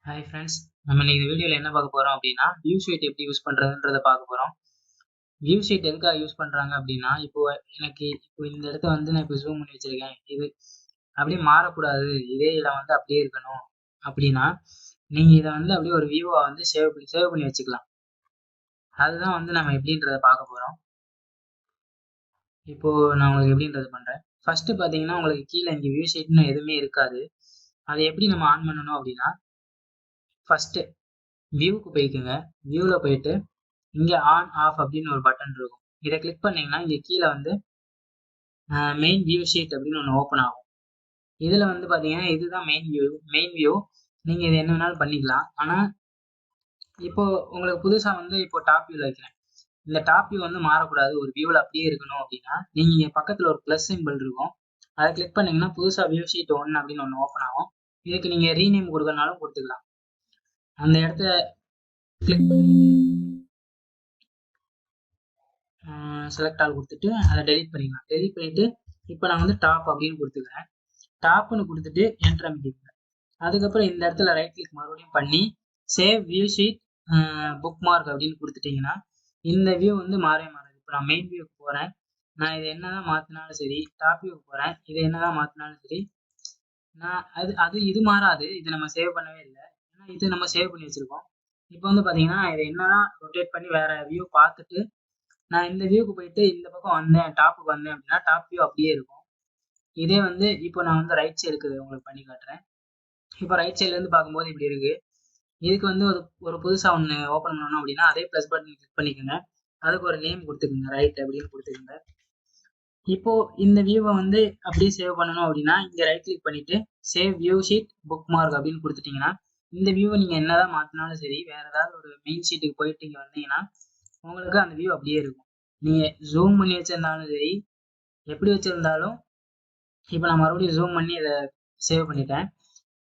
Hi friends, நம்ம இன்னைக்கு இந்த வீடியோவில் என்ன பார்க்க போகிறோம் அப்படின்னா வியூஷீட் எப்படி யூஸ் பண்ணுறதுன்றதை பார்க்க போகிறோம். வியூஷீட் எதுக்காக யூஸ் பண்ணுறாங்க அப்படின்னா, இப்போ இந்த இடத்த வந்து நான் இப்போ ஜூம் பண்ணி வச்சுருக்கேன், இது அப்படியே மாறக்கூடாது, இதே இடம் வந்து அப்படியே இருக்கணும் அப்படின்னா நீங்கள் இதை வந்து அப்படியே ஒரு வியூவை வந்து சேவ் பண்ணி வச்சுக்கலாம். அதுதான் வந்து நம்ம எப்படின்றத பார்க்க போகிறோம். இப்போது நான் உங்களுக்கு எப்படின்றது பண்ணுறேன். ஃபஸ்ட்டு பார்த்தீங்கன்னா உங்களுக்கு கீழே இங்கே வியூஷீட்னு எதுவுமே இருக்காது. அதை எப்படி நம்ம ஆன் பண்ணணும் அப்படின்னா, ஃபஸ்ட்டு வியூவுக்கு போய்க்குங்க. வியூவில் போயிட்டு இங்கே ஆன் ஆஃப் அப்படின்னு ஒரு பட்டன் இருக்கும். இதை கிளிக் பண்ணிங்கன்னா இங்கே கீழே வந்து மெயின் வியூ ஷீட் அப்படின்னு ஒன்று ஓப்பன் ஆகும். இதில் வந்து பார்த்தீங்கன்னா இதுதான் மெயின் வியூ. நீங்கள் இது என்ன வேணாலும் பண்ணிக்கலாம். ஆனால் இப்போது உங்களுக்கு புதுசாக வந்து இப்போ டாப் வியூவில் வைக்கிறேன். இந்த டாப் வியூ வந்து மாறக்கூடாது, ஒரு வியூவில் அப்படியே இருக்கணும் அப்படின்னா நீங்கள் பக்கத்தில் ஒரு ப்ளஸ் சிம்பிள் இருக்கும், அதை கிளிக் பண்ணிங்கன்னா புதுசாக வியூ ஷீட் 1 அப்படின்னு ஒன்று ஓப்பன் ஆகும். இதுக்கு நீங்கள் ரீநேம் கொடுக்கறனாலும் கொடுத்துக்கலாம். அந்த இடத்த கிளிக் பண்ணி செலக்ட் ஆல் கொடுத்துட்டு அதை டெலிட் பண்ணிக்கலாம். டெலிட் பண்ணிவிட்டு இப்போ நான் வந்து டாப் அப்படின்னு கொடுத்துக்கிறேன். டாப்னு கொடுத்துட்டு என்டர் அமைக்கிக்கிறேன். அதுக்கப்புறம் இந்த இடத்துல ரைட் கிளிக் மறுபடியும் பண்ணி save view sheet book mark அப்படின்னு கொடுத்துட்டிங்கன்னா இந்த வியூ வந்து மாறாது. இப்போ நான் மெயின் வியூக்கு போகிறேன், நான் இதை என்ன தான் மாற்றினாலும் சரி, டாப் வியூக்கு போகிறேன், இதை என்ன தான் மாற்றினாலும் சரி, நான் இது மாறாது. இது நம்ம சேவ் பண்ணவே இல்லை, ஏன்னா இது நம்ம சேவ் பண்ணி வச்சுருக்கோம். இப்போ வந்து பார்த்தீங்கன்னா இதை என்ன தான் ரொட்டேட் பண்ணி வேறு வியூ பார்த்துட்டு நான் இந்த வியூக்கு போயிட்டு இந்த பக்கம் வந்தேன், டாப்புக்கு வந்தேன் அப்படின்னா டாப் வியூ அப்படியே இருக்கும். இதே வந்து இப்போ நான் வந்து ரைட் சைடு இருக்குது உங்களுக்கு பண்ணி காட்டுறேன். இப்போ ரைட் சைட்லேருந்து பார்க்கும்போது இப்படி இருக்குது. இதுக்கு வந்து ஒரு புதுசாக ஒன்று ஓப்பன் பண்ணணும் அப்படின்னா அதே ப்ளஸ் பட்டன் கிளிக் பண்ணிக்கோங்க. அதுக்கு ஒரு நேம் கொடுத்துக்குங்க, ரைட் அப்படின்னு கொடுத்துக்குங்க. இப்போது இந்த வியூவை வந்து அப்படியே சேவ் பண்ணணும் அப்படின்னா இங்கே ரைட் கிளிக் பண்ணிவிட்டு save view sheet book mark அப்படின்னு கொடுத்துட்டிங்கன்னா இந்த வியூவை நீங்கள் என்ன தான் மாற்றினாலும் சரி, வேறு ஏதாவது ஒரு மெயின் ஷீட்டுக்கு போயிட்டு இங்கே வந்தீங்கன்னா உங்களுக்கு அந்த வியூ அப்படியே இருக்கும். நீங்கள் ஜூம் பண்ணி வச்சுருந்தாலும் சரி, எப்படி வச்சுருந்தாலும். இப்போ நான் மறுபடியும் ஜூம் பண்ணி இதை சேவ் பண்ணிட்டேன்.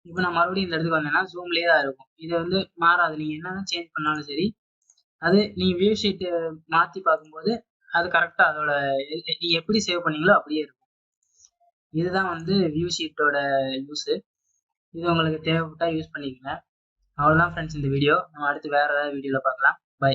இப்போ நான் மறுபடியும் இந்த இடத்துக்கு வந்தேன்னா ஜூம்லேயே தான் இருக்கும். இது வந்து மாறாது, நீங்கள் என்ன தான் சேஞ்ச் பண்ணாலும் சரி. அது நீங்கள் வியூ ஷீட்டு மாற்றி பார்க்கும்போது அது கரெக்டாக அதோட நீங்கள் எப்படி சேவ் பண்ணீங்களோ அப்படியே இருக்கும். இதுதான் வந்து வியூ ஷீட்டோட யூஸு. இது உங்களுக்கு தேவைப்பட்டால் யூஸ் பண்ணிக்கோங்க. அவ்வளோதான் ஃப்ரெண்ட்ஸ் இந்த வீடியோ. நம்ம அடுத்து வேறு ஏதாவது வீடியோவில் பார்க்கலாம். பை.